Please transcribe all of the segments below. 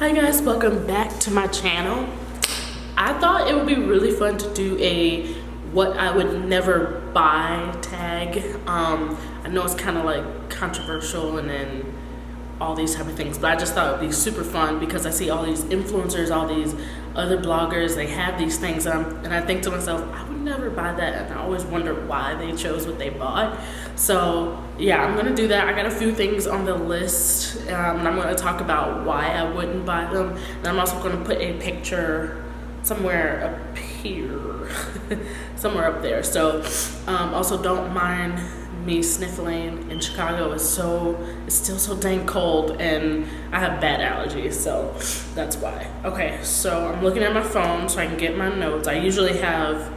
Hi guys, welcome back to my channel. I thought it would be really fun to do a what I would never buy tag. I know it's kind of like controversial and then all these type of things, but I just thought it would be super fun because I see all these influencers, all these other bloggers, they have these things, and I think to myself, I would never buy that, and I always wonder why they chose what they bought. So yeah, I'm gonna do that. I got a few things on the list, and I'm gonna talk about why I wouldn't buy them, and I'm also gonna put a picture somewhere up here, somewhere up there. So also don't mind me sniffling. In Chicago it's still so dang cold, and I have bad allergies, so that's why. Okay, so I'm looking at my phone so I can get my notes. I usually have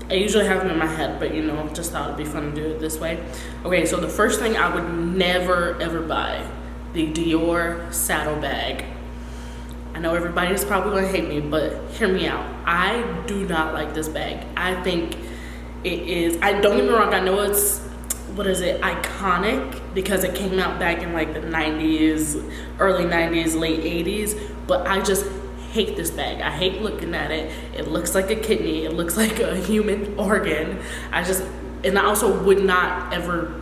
them in my head, but just thought it'd be fun to do it this way. Okay, so the first thing I would never ever buy, the Dior saddlebag. I know everybody's probably gonna hate me, but hear me out. I do not like this bag. I think it is, don't get me wrong, I know it's, iconic because it came out back in like the 90s, early 90s, late 80s, but I just hate this bag. I hate looking at it. It looks like a kidney. It looks like a human organ. And I also would not ever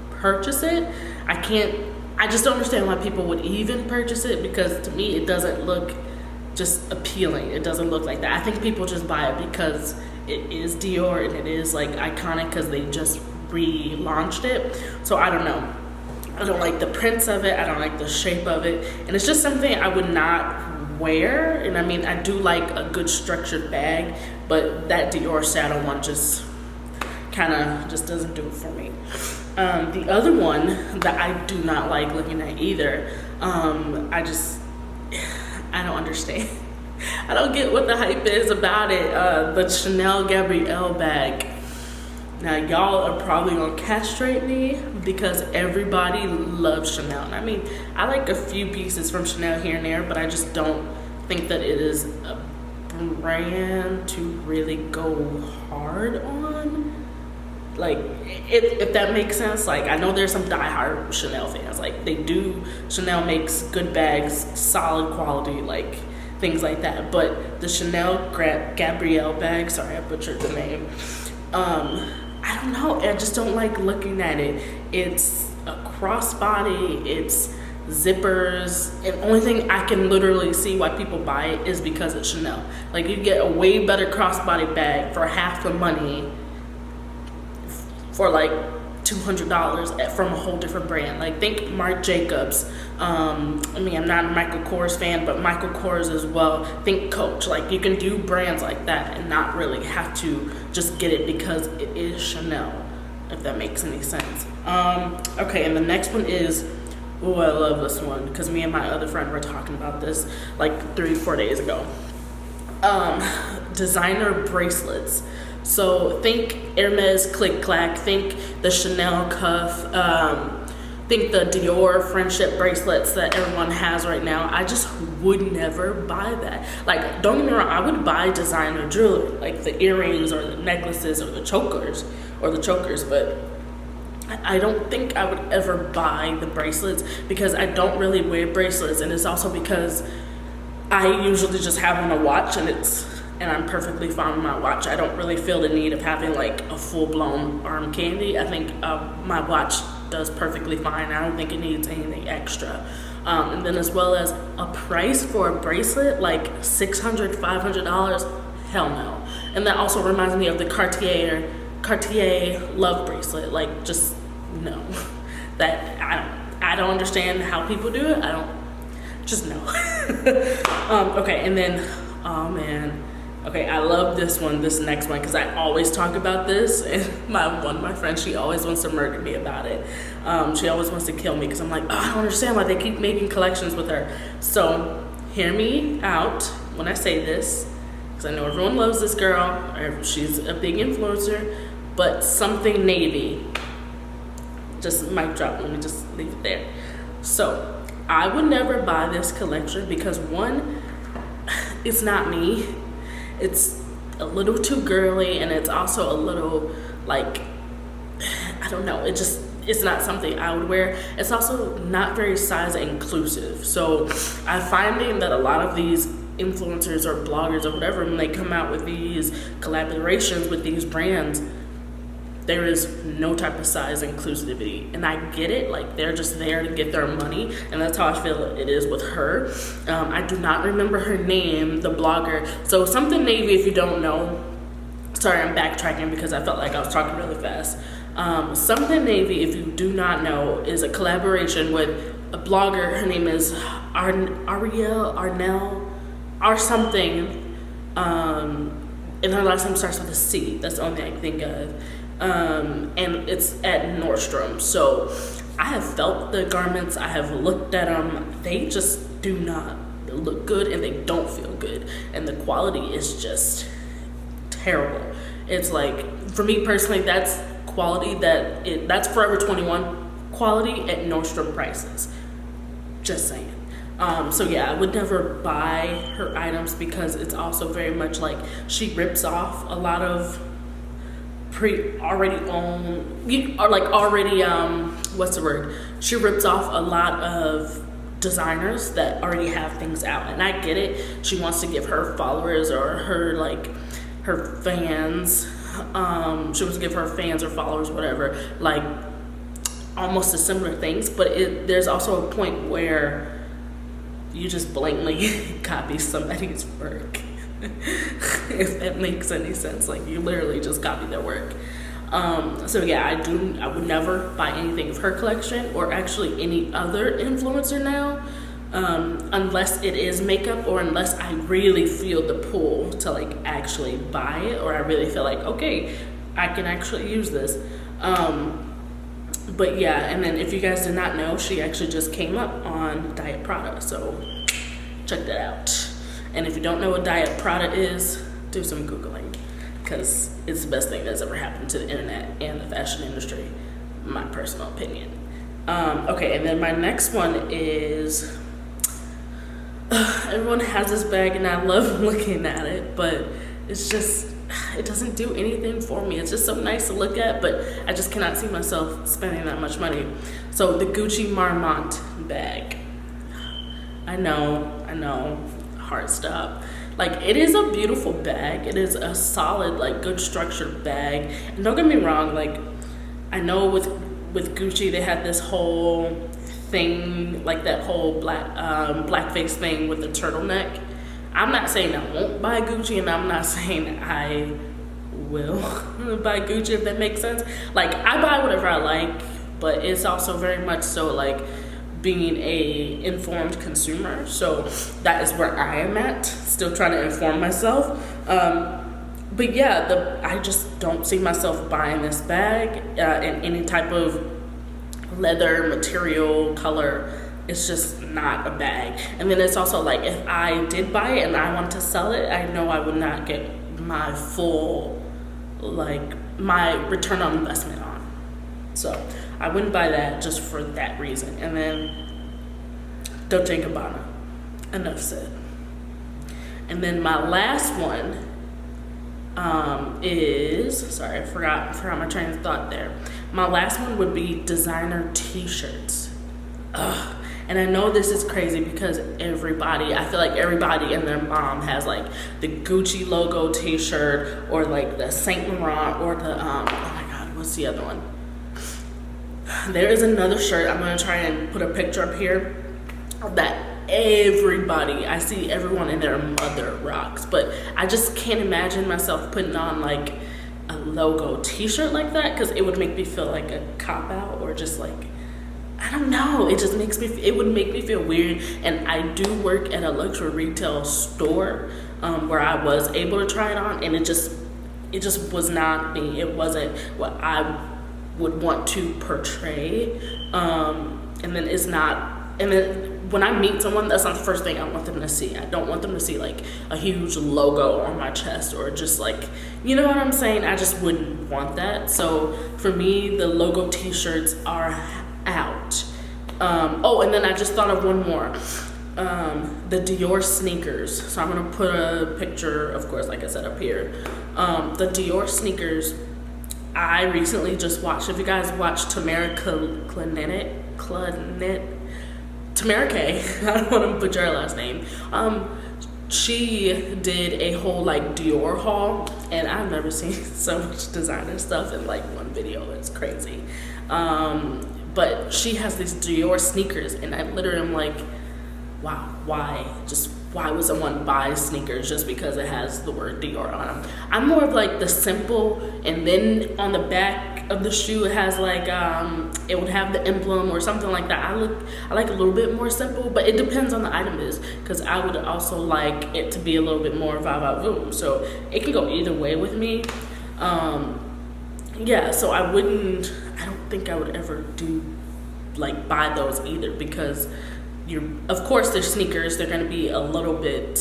purchase it. I just don't understand why people would even purchase it, because to me it doesn't look just appealing. It doesn't look like that. I think people just buy it because it is Dior and it is like iconic because they just relaunched it. So I don't know. I don't like the prints of it. I don't like the shape of it. And it's just something I would not wear. And I mean, I do like a good structured bag, but that Dior saddle one just kind of just doesn't do it for me. The other one that I do not like looking at either, I don't understand. I don't get what the hype is about it. The Chanel Gabrielle bag. Now y'all are probably gonna castrate me because everybody loves Chanel. And I mean, I like a few pieces from Chanel here and there, but I just don't think that it is a brand to really go hard on. Like, if that makes sense. Like, I know there's some diehard Chanel fans. Like, Chanel makes good bags, solid quality, like things like that. But the Chanel Gabrielle bag, sorry I butchered the name, I don't know, I just don't like looking at it. It's a crossbody, it's zippers, and the only thing I can literally see why people buy it is because it's Chanel. Like, you get a way better crossbody bag for half the money for like $200 from a whole different brand. Like, think Marc Jacobs. I mean, I'm not a Michael Kors fan, but Michael Kors as well. Think Coach. Like, you can do brands like that and not really have to just get it because it is Chanel, if that makes any sense. Okay, and the next one is, oh, I love this one because me and my other friend were talking about this like 3-4 days ago. Designer bracelets. So think Hermes Click Clack, think the Chanel cuff, think the Dior friendship bracelets that everyone has right now. I just would never buy that. Like, don't get me wrong, I would buy designer jewelry, like the earrings or the necklaces or the chokers, but I don't think I would ever buy the bracelets because I don't really wear bracelets, and it's also because I usually just have on a watch and I'm perfectly fine with my watch. I don't really feel the need of having like a full-blown arm candy. I think my watch does perfectly fine. I don't think it needs anything extra. And then as well as a price for a bracelet, like $600, $500, hell no. And that also reminds me of the Cartier love bracelet. Like, just no. That I don't understand how people do it. Just no. Okay, and then, oh man. Okay, I love this next one, because I always talk about this, and one of my friends, she always wants to murder me about it. She always wants to kill me, because I'm like, oh, I don't understand why they keep making collections with her. So, hear me out when I say this, because I know everyone loves this girl, she's a big influencer, but something navy. Just mic drop, let me just leave it there. So, I would never buy this collection, because one, it's not me. It's a little too girly, and it's also a little, like, I don't know, it's not something I would wear. It's also not very size inclusive. So I'm finding that a lot of these influencers or bloggers or whatever, when they come out with these collaborations with these brands, there is no type of size inclusivity. And I get it, like they're just there to get their money, and that's how I feel it is with her. I do not remember her name, the blogger. So Something Navy, if you don't know, sorry, I'm backtracking because I felt like I was talking really fast. Something Navy, if you do not know, is a collaboration with a blogger. Her name is Ariel Arnell or something, and her last name starts with a C. That's the only thing I can think of. And it's at Nordstrom. So I have felt the garments, I have looked at them, they just do not look good, and they don't feel good, and the quality is just terrible. It's like, for me personally, that's quality that's Forever 21 quality at Nordstrom prices. Just saying. So yeah, I would never buy her items because it's also very much like she rips off a lot of she rips off a lot of designers that already have things out, and I get it. She wants to give her followers or her fans, she wants to give her fans or followers, whatever, like almost the similar things, but there's also a point where you just blatantly copy somebody's work. If that makes any sense, like you literally just copy their work. So yeah, I would never buy anything of her collection or actually any other influencer now, unless it is makeup or unless I really feel the pull to like actually buy it, or I really feel like, okay, I can actually use this. But yeah, and then if you guys did not know, she actually just came up on Diet Prada, so check that out. And if you don't know what Diet Prada is, do some Googling, because it's the best thing that's ever happened to the internet and the fashion industry, my personal opinion. Okay, and then my next one is, everyone has this bag and I love looking at it, but it's just, it doesn't do anything for me. It's just so nice to look at, but I just cannot see myself spending that much money. So the Gucci Marmont bag. I know, hard stop. Like, it is a beautiful bag. It is a solid, like, good structured bag. And don't get me wrong, like, I know with Gucci they had this whole thing, like that whole blackface thing with the turtleneck. I'm not saying I won't buy Gucci, and I'm not saying I will buy Gucci, if that makes sense. Like, I buy whatever I like, but it's also very much so like being a informed consumer. So that is where I am at, still trying to inform myself. But yeah, I just don't see myself buying this bag in any type of leather material color. It's just not a bag. And then it's also like, if I did buy it and I want to sell it, I know I would not get my full, like, my return on investment on. So I wouldn't buy that just for that reason. And then Dolce & Gabbana, enough said. And then my last one is, sorry, I forgot my train of thought there. My last one would be designer t-shirts. Ugh. And I know this is crazy because I feel like everybody and their mom has like the Gucci logo t-shirt, or like the Saint Laurent, or the, oh my God, what's the other one? There is another shirt, I'm gonna try and put a picture up here, that I see everyone and their mother rocks, but I just can't imagine myself putting on like a logo t-shirt like that, because it would make me feel like a cop-out, or just like, I don't know, it would make me feel weird. And I do work at a luxury retail store where I was able to try it on, and it just was not me. It wasn't what I would want to portray. And then when I meet someone, that's not the first thing I want them to see. I don't want them to see like a huge logo on my chest, or just like, you know what I'm saying? I just wouldn't want that. So for me, the logo t-shirts are out. And then I just thought of one more. The Dior sneakers. So I'm gonna put a picture, of course, like I said, up here. The Dior sneakers, I recently just watched, if you guys watched Tamara Tamara K, I don't want to butcher her last name. She did a whole like Dior haul, and I've never seen so much designer stuff in like one video. It's crazy. But she has these Dior sneakers, and I literally am like, wow, why? Just why would someone buy sneakers just because it has the word Dior on them? I'm more of like the simple, and then on the back of the shoe it has like it would have the emblem or something like that. I like a little bit more simple, but it depends on the item is, because I would also like it to be a little bit more va voom. So it can go either way with me. Yeah, so I don't think I would ever like buy those either, because of course they're sneakers, they're gonna be a little bit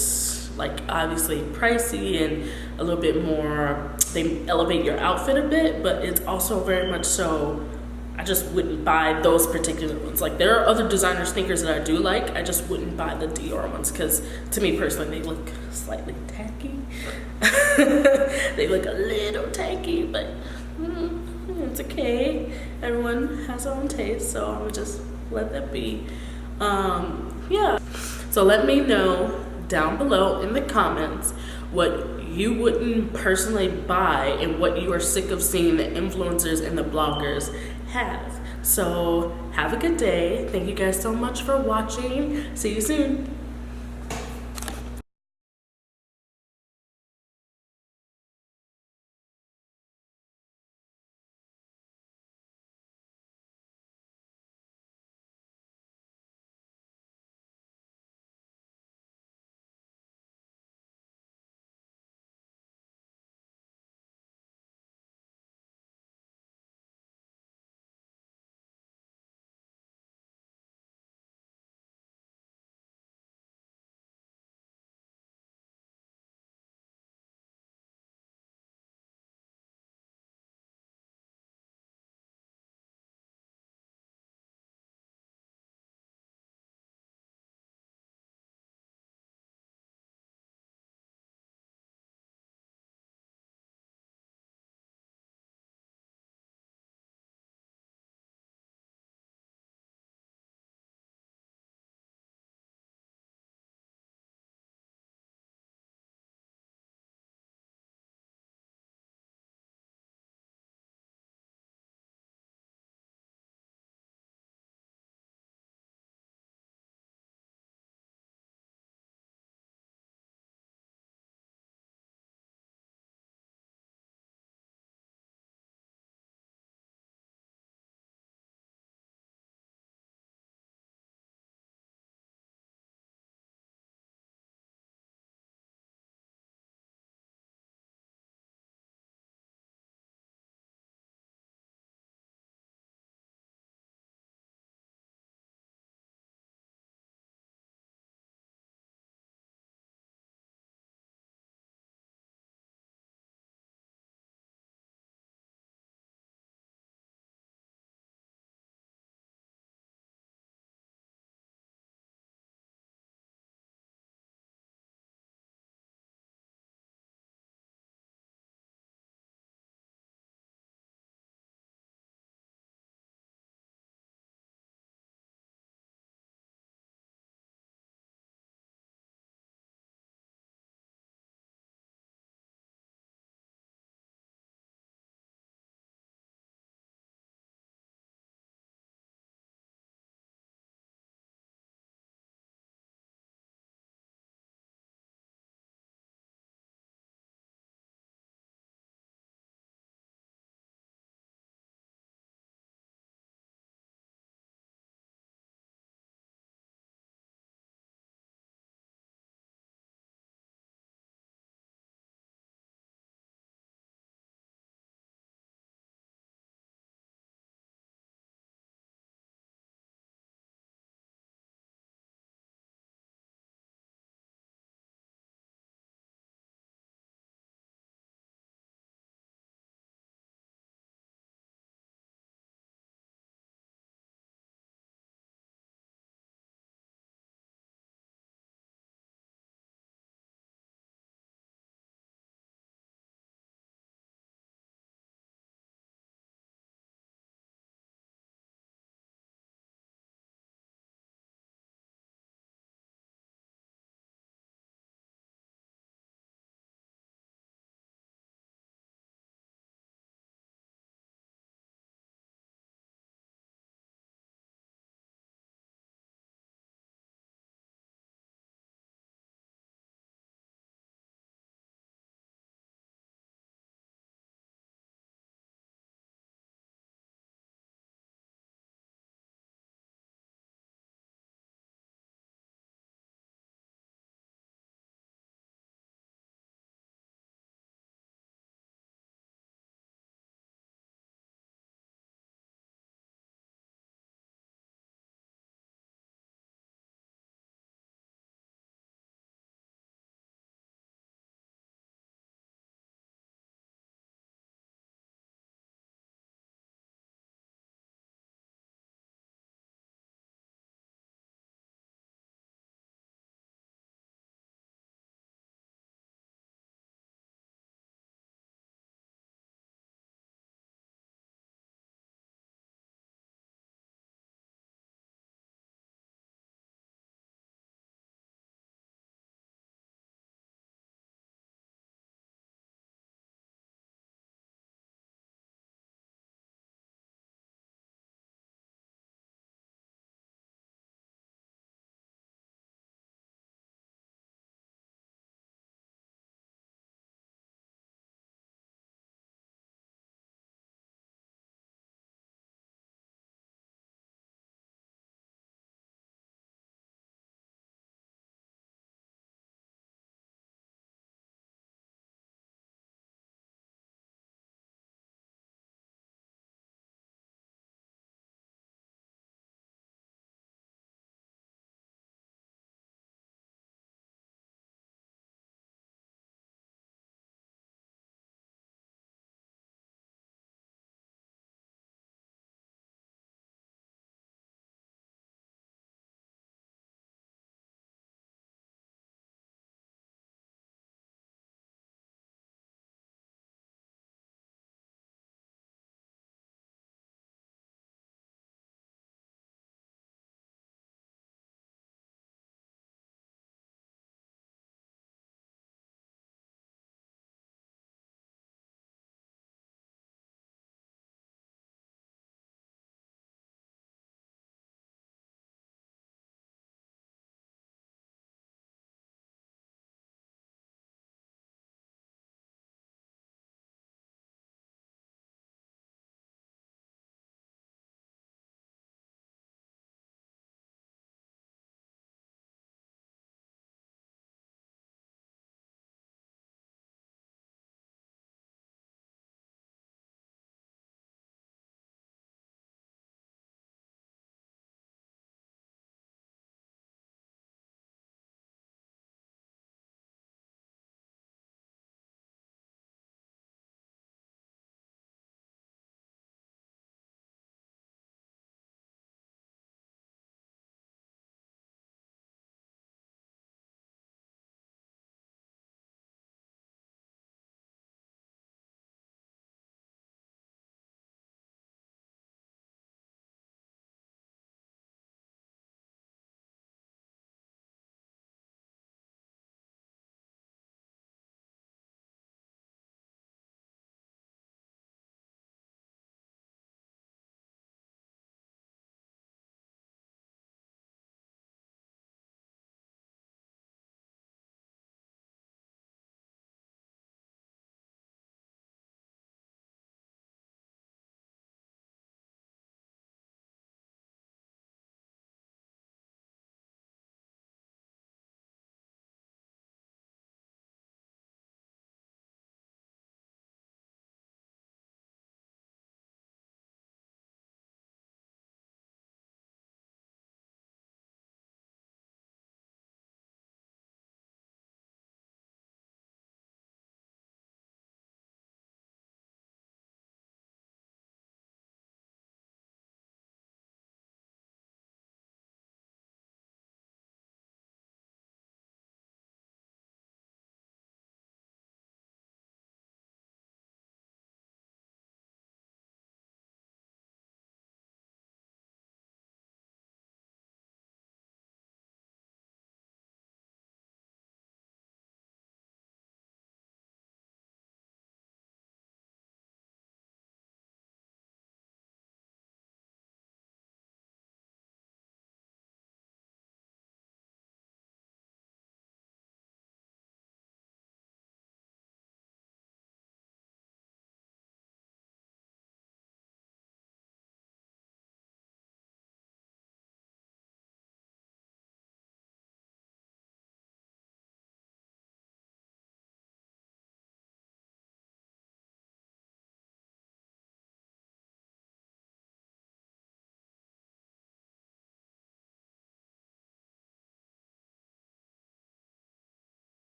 like obviously pricey and a little bit more, they elevate your outfit a bit, but it's also very much so, I just wouldn't buy those particular ones. Like there are other designer sneakers that I do like, I just wouldn't buy the Dior ones, because to me personally they look slightly tacky. They look a little tacky, but it's okay. Everyone has their own taste, so I'm gonna just let that be. Yeah, so let me know down below in the comments what you wouldn't personally buy and what you are sick of seeing the influencers and the bloggers have. So have a good day. Thank you guys so much for watching. See you soon.